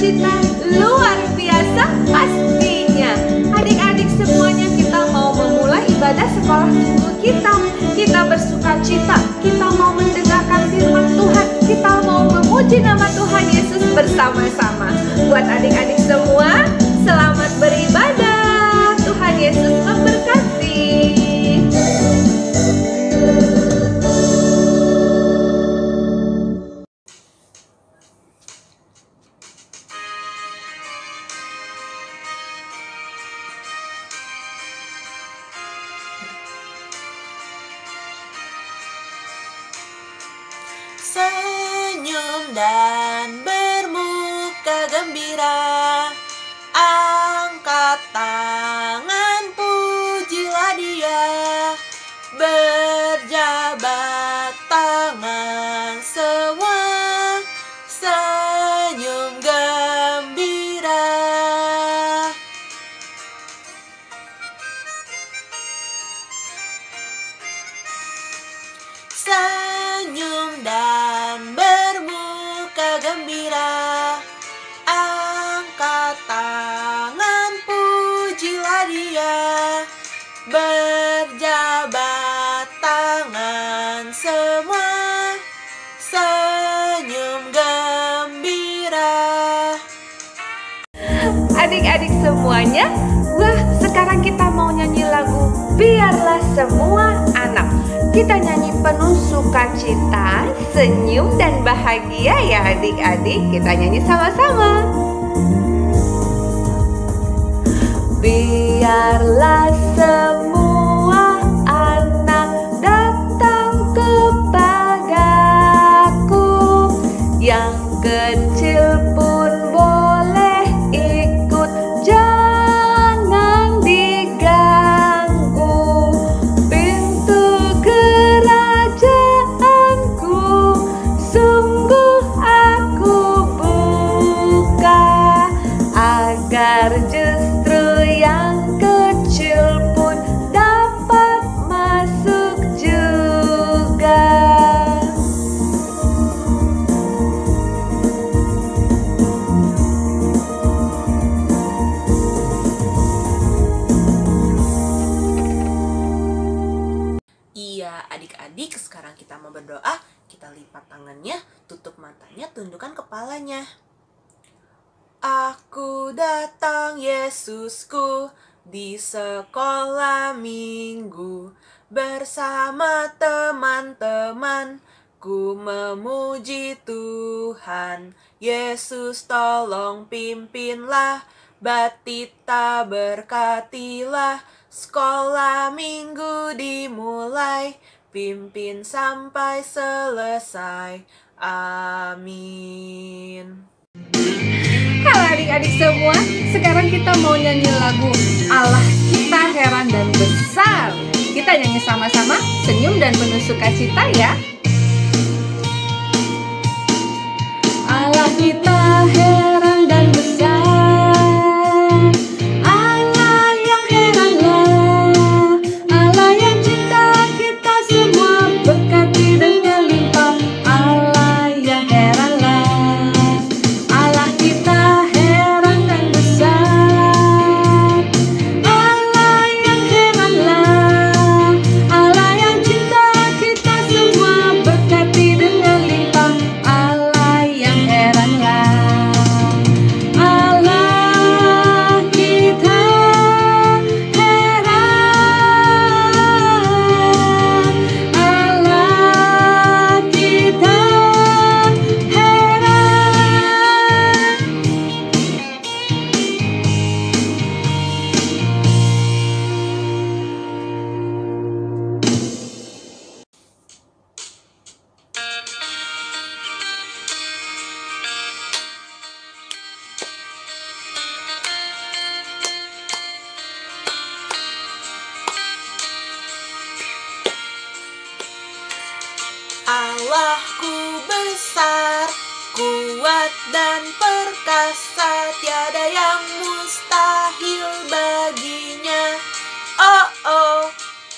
sukacita luar biasa pastinya. Adik-adik semuanya, kita mau memulai ibadah sekolah minggu kita. Kita bersukacita, kita mau mendengarkan firman Tuhan, kita mau memuji nama Tuhan Yesus bersama-sama. Buat adik-adik semua, selamat beribadah. Tuhan Yesus memberkati. Senyum dan bermuka gembira, angkat tangan pujilah Dia, berjabat tangan semua, senyum gembira. Senyum dan bermuka gembira, angkat tangan pujilah Dia, berjabat tangan semua, senyum gembira. Adik-adik semuanya, wah, sekarang kita mau nyanyi lagu Biarlah Semua Anak. Kita nyanyi penuh sukacita, senyum dan bahagia ya adik-adik. Kita nyanyi sama-sama. Biarlah semua anak datang kepadaku, yang kecil pun boleh ikut, jangan diganggu. Pintu kerajaanku sungguh aku buka, agar justru yang kecil pun dapat masuk juga. Iya, adik-adik, sekarang kita mau berdoa. Kita lipat tangannya, tutup matanya, tundukkan kepalanya. Aku datang Yesusku di sekolah minggu, bersama teman-temanku memuji Tuhan. Yesus tolong pimpinlah, Batita berkatilah, sekolah minggu dimulai, pimpin sampai selesai. Amin. Halo adik-adik semua, sekarang kita mau nyanyi lagu Allah Kita Heran dan Besar. Kita nyanyi sama-sama, senyum dan penuh sukacita ya. Allah kita heran dan besar, Allah yang heranlah, Allah yang cinta kita semua, berkati dengan limpah. Allah yang heranlah, Allah kita heran dan besar, Allah yang heranlah, Allah yang cinta kita semua, berkati dengan limpah. Allah yang heranlah, Allah kita heran, Allah kita heran. Allahku besar, kuat dan perkasa, tiada yang mustahil baginya. Oh oh,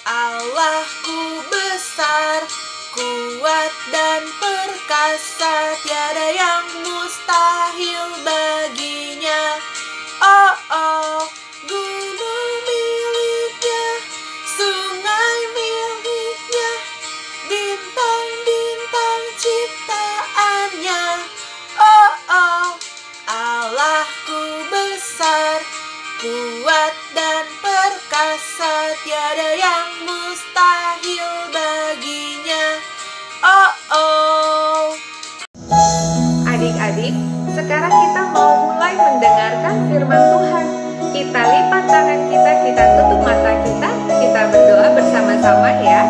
Allahku besar, kuat dan perkasa, tiada yang mustahil baginya. firman Tuhan. Kita lipat tangan kita tutup mata kita berdoa bersama-sama ya.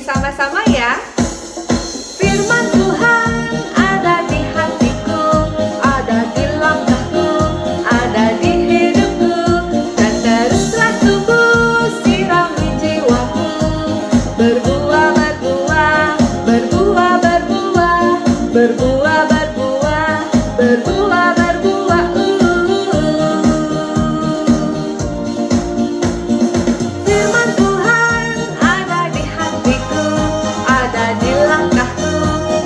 Sama-sama ya. Firman Tuhan ada di hatiku, ada di langkahku, ada di hidupku, dan teruslah tumbuh sirami jiwaku. Berbuah, berbuah, berbuah, berbuah, berbuah, berbuah, berbuah, berbuah. Firman Tuhan ada di hatiku, ada di langkahku,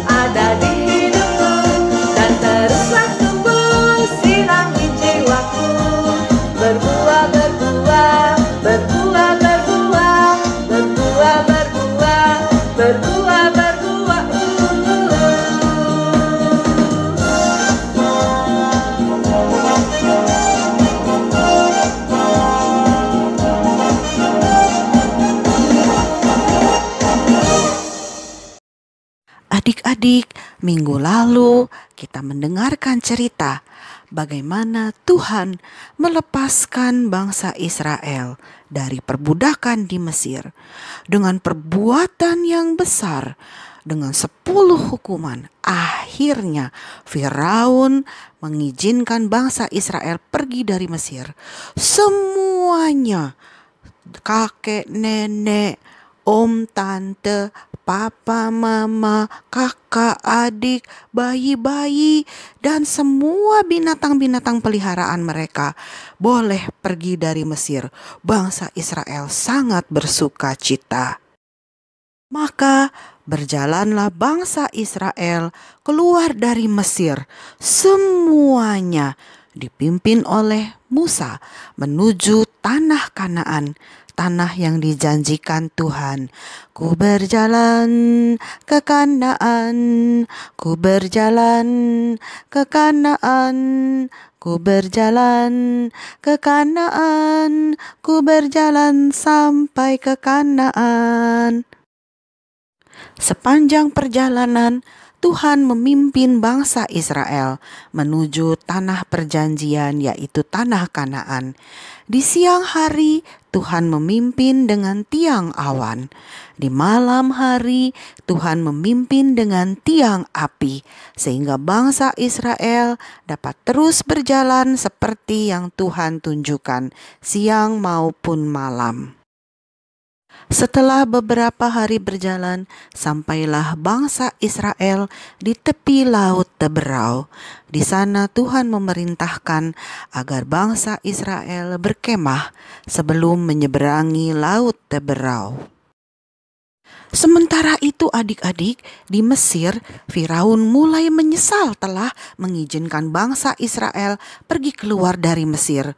ada di hidupku, dan teruslah tumbuh sirami jiwaku. Berbuah, berbuah, berbuah, berbuah, berbuah, berbuah, berbuah, berbuah. Adik-adik, minggu lalu kita mendengarkan cerita bagaimana Tuhan melepaskan bangsa Israel dari perbudakan di Mesir dengan perbuatan yang besar, dengan 10 hukuman. Akhirnya Firaun mengizinkan bangsa Israel pergi dari Mesir. Semuanya, kakek, nenek, om, tante, papa, mama, kakak, adik, bayi-bayi, dan semua binatang-binatang peliharaan mereka boleh pergi dari Mesir. Bangsa Israel sangat bersuka cita. Maka berjalanlah bangsa Israel keluar dari Mesir, semuanya dipimpin oleh Musa menuju tanah Kanaan, tanah yang dijanjikan Tuhan. Ku berjalan ke Kanaan, ku berjalan ke Kanaan, ku berjalan ke Kanaan, ku berjalan sampai ke Kanaan. Sepanjang perjalanan, Tuhan memimpin bangsa Israel menuju tanah perjanjian, yaitu tanah Kanaan. Di siang hari, Tuhan memimpin dengan tiang awan. Di malam hari, Tuhan memimpin dengan tiang api, sehingga bangsa Israel dapat terus berjalan seperti yang Tuhan tunjukkan, siang maupun malam. Setelah beberapa hari berjalan, sampailah bangsa Israel di tepi laut Teberau. Di sana Tuhan memerintahkan agar bangsa Israel berkemah sebelum menyeberangi laut Teberau. Sementara itu adik-adik, di Mesir, Firaun mulai menyesal telah mengizinkan bangsa Israel pergi keluar dari Mesir.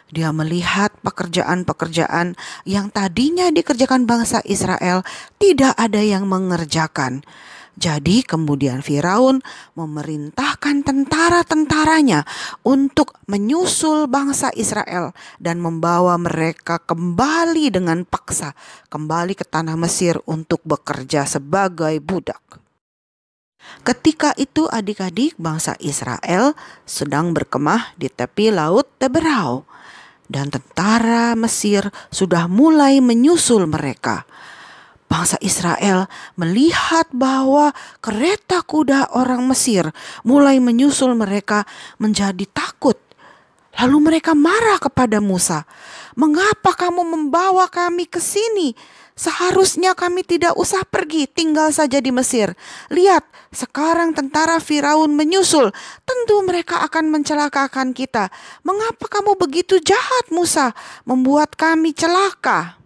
Dia melihat pekerjaan-pekerjaan yang tadinya dikerjakan bangsa Israel tidak ada yang mengerjakan. Jadi kemudian Firaun memerintahkan tentara-tentaranya untuk menyusul bangsa Israel dan membawa mereka kembali dengan paksa, kembali ke tanah Mesir untuk bekerja sebagai budak. Ketika itu adik-adik, bangsa Israel sedang berkemah di tepi laut Teberau, dan tentara Mesir sudah mulai menyusul mereka. Bangsa Israel melihat bahwa kereta kuda orang Mesir mulai menyusul mereka, menjadi takut. Lalu mereka marah kepada Musa. "Mengapa kamu membawa kami ke sini? Seharusnya kami tidak usah pergi, tinggal saja di Mesir. Lihat, sekarang tentara Firaun menyusul. Tentu mereka akan mencelakakan kita. Mengapa kamu begitu jahat, Musa, membuat kami celaka?"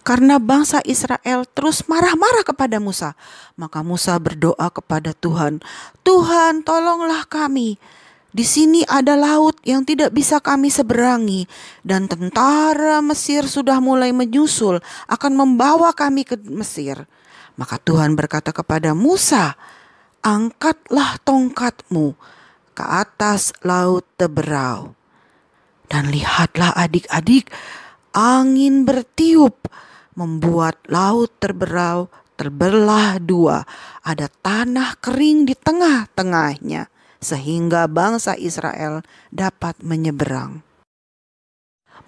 Karena bangsa Israel terus marah-marah kepada Musa, maka Musa berdoa kepada Tuhan, "Tuhan, tolonglah kami. Di sini ada laut yang tidak bisa kami seberangi, dan tentara Mesir sudah mulai menyusul, akan membawa kami ke Mesir." Maka Tuhan berkata kepada Musa, "Angkatlah tongkatmu ke atas laut teberau." Dan lihatlah adik-adik, angin bertiup, membuat laut terberau terbelah dua. Ada tanah kering di tengah-tengahnya, sehingga bangsa Israel dapat menyeberang.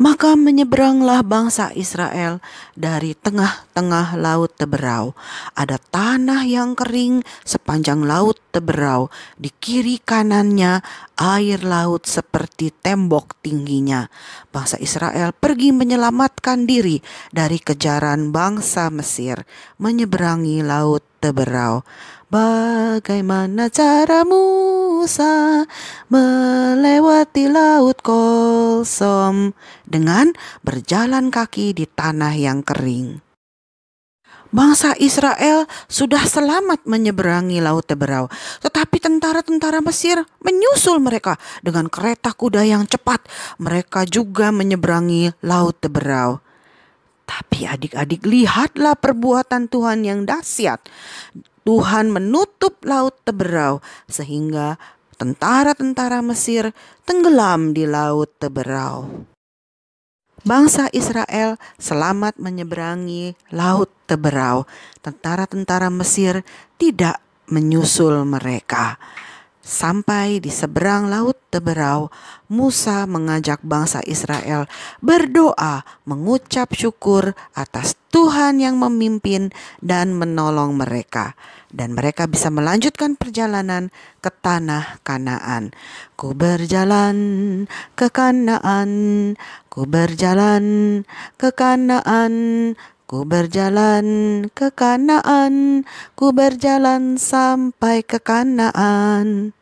Maka menyeberanglah bangsa Israel dari tengah-tengah laut teberau. Ada tanah yang kering sepanjang laut teberau. Di kiri kanannya air laut seperti tembok tingginya. Bangsa Israel pergi menyelamatkan diri dari kejaran bangsa Mesir, menyeberangi laut teberau. Bagaimana cara Musa melewati laut kosong? Dengan berjalan kaki di tanah yang kering. Bangsa Israel sudah selamat menyeberangi laut teberau, tetapi tentara-tentara Mesir menyusul mereka dengan kereta kuda yang cepat. Mereka juga menyeberangi laut teberau. Tapi adik-adik, lihatlah perbuatan Tuhan yang dahsyat. Tuhan menutup laut teberau sehingga tentara-tentara Mesir tenggelam di laut teberau. Bangsa Israel selamat menyeberangi laut teberau. Tentara-tentara Mesir tidak menyusul mereka. Sampai di seberang laut teberau, Musa mengajak bangsa Israel berdoa, mengucap syukur atas Tuhan yang memimpin dan menolong mereka. Dan mereka bisa melanjutkan perjalanan ke tanah Kanaan. Ku berjalan ke Kanaan, ku berjalan ke Kanaan, ku berjalan ke Kanaan, ku berjalan sampai ke Kanaan.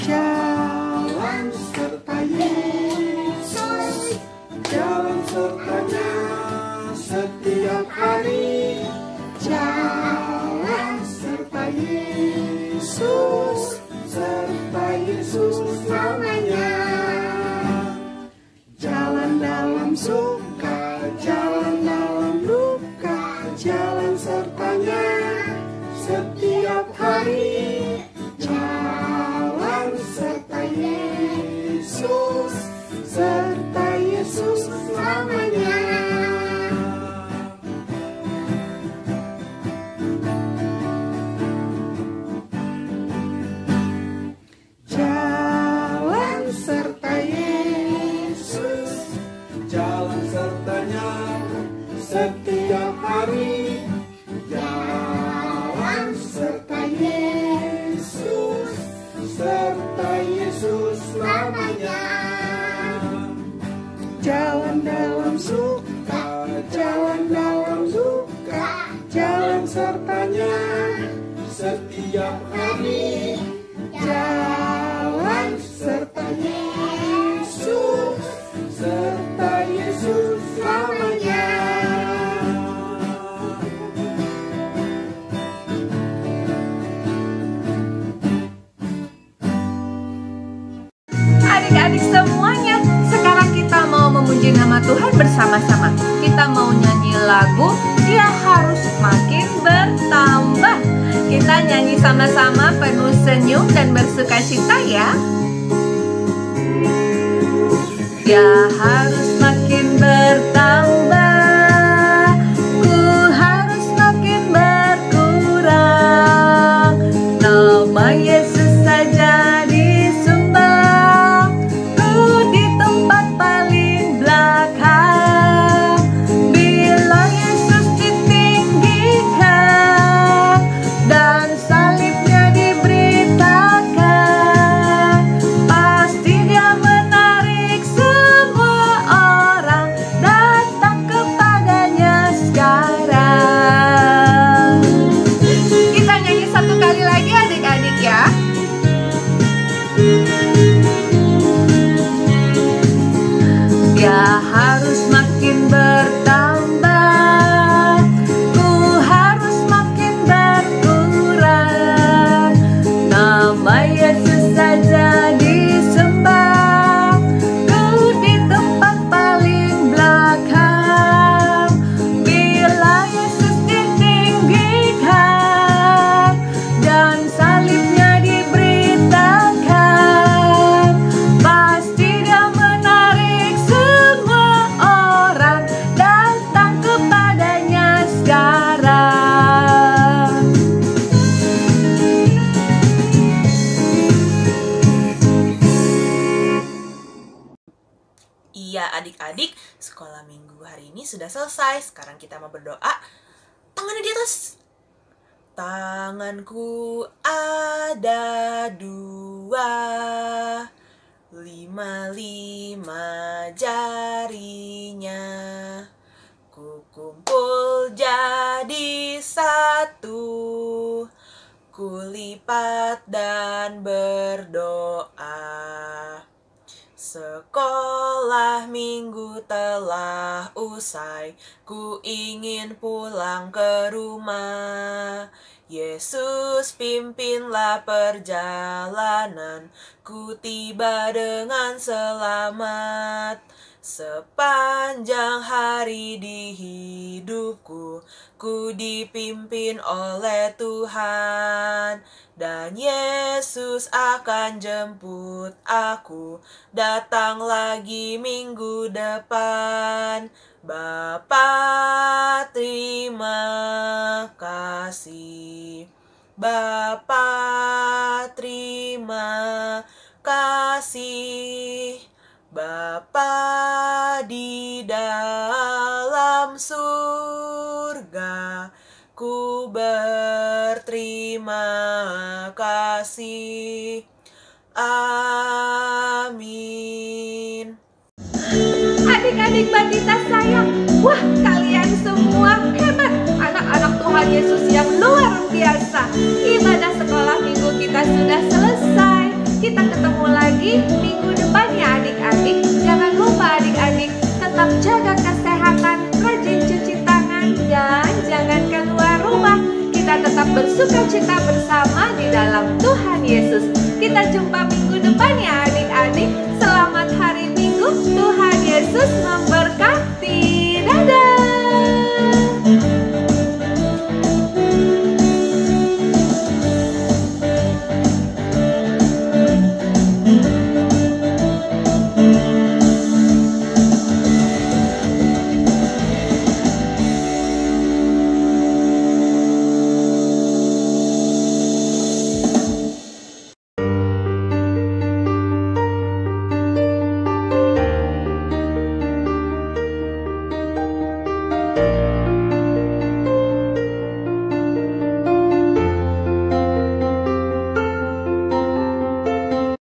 Jalan serta Yesus, jalan sertanya setiap hari. Jalan serta Yesus, serta Yesus selamanya. Jalan dalam suka, jalan dalam duka, jalan sertanya setiap hari. Jalan serta Yesus, serta Yesus selamanya. Jalan serta Yesus, jalan sertanya setiap hari. Jalan serta Yesus, serta Yesus selamanya. Jalan dalam suka, jalan dalam duka, jalan sertanya setiap hari. Jalan serta Yesus, serta Yesus selamanya. Adik-adik semuanya, sekarang kita mau memuji nama Tuhan bersama-sama. Kita mau nyanyi lagu Dia Harus Makin Bertambah. Kita nyanyi sama-sama penuh senyum dan bersukacita ya. Dia harus makin bertambah, ku harus makin berkurang. Nama Yesus dia harus makin bertambah, ku harus makin berkurang. Nama Yesus saja disembah, ku di tempat paling belakang. Bila Yesus ditinggikan dan salibnya diberitakan, pasti dia menarik semua orang datang kepadanya sekarang. Iya adik-adik, sekolah minggu hari ini sudah selesai. Sekarang kita mau berdoa. Tangannya di atas. Tanganku ada 2, 5 jarinya. Ku kumpul jadi 1, ku lipat dan berdoa. Sekolah minggu telah usai, ku ingin pulang ke rumah. Yesus pimpinlah perjalanan, ku tiba dengan selamat. Sepanjang hari di hidupku, ku dipimpin oleh Tuhan. Dan Yesus akan jemput aku, datang lagi minggu depan. Bapa terima kasih, Bapa terima kasih. Bapa di dalam surga, ku berterima kasih. Amin. Adik-adik Batita sayang, wah kalian semua hebat, anak-anak Tuhan Yesus yang luar biasa. Ibadah sekolah minggu kita sudah selesai. Kita ketemu lagi minggu depan ya adik-adik. Jangan lupa adik-adik tetap jaga kesehatan, rajin cuci tangan, dan jangan keluar rumah. Kita tetap bersukacita bersama di dalam Tuhan Yesus. Kita jumpa minggu depan ya adik-adik. Selamat hari Minggu, Tuhan Yesus memberkati.